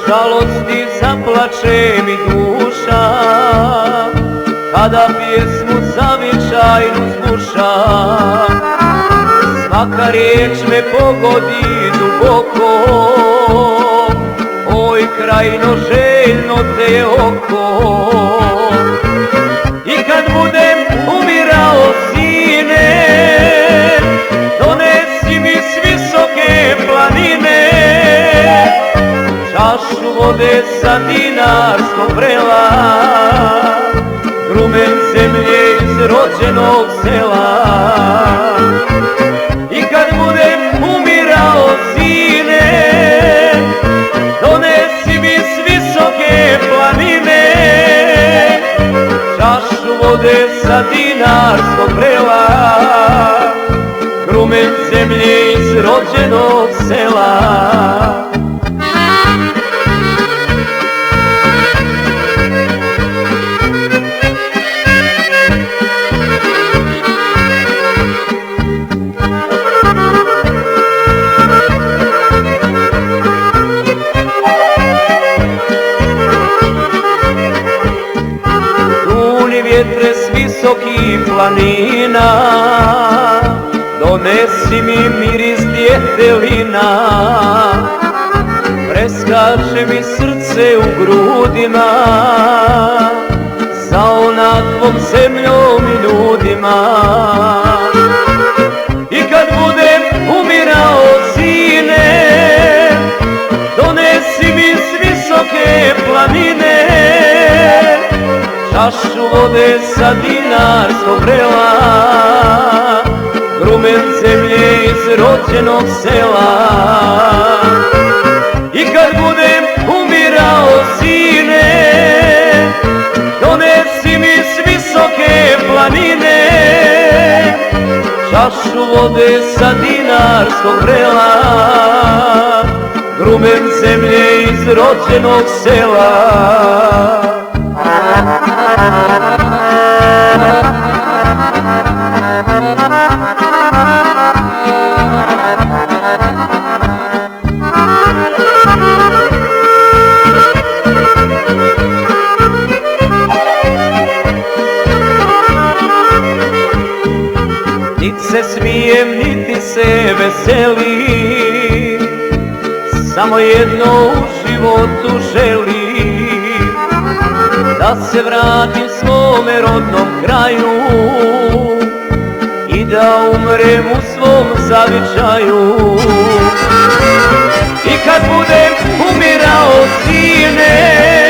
Žalosti zaplače mi duša, kada pjesmu zavičajnu slušam. Svaka riječ me pogodi duboko, oj krajno željno te oko. I kad budem umirao, sine, donesi mi s visoke planine čašu vode sa dinarskog vrela, grumen zemlje iz rođenog sela. I kad budem umirao, sine, donesi mi s visoke planine čašu vode sa dinarskog vrela, grumen zemlje iz rođenog sela. Vjetre s visokih planina, donesi mi miris djetelina. Preskače mi srce u grudima, za onakvom zemljom i ljudima. I kad budem umirao, sine, donesi mi s visoke planine čašu vode sa dinarskog vrela, grumen zemlje iz rođenog sela. I kad budem umirao, sine, donesi mi s visoke planine čašu vode sa dinarskog vrela, grumen zemlje iz rođenog sela. Niti se smijem, niti se veselim, samo jedno u životu želim, da se vratim svome rodnom kraju i da umrem u svom zavičaju. I kad budem umirao, sine,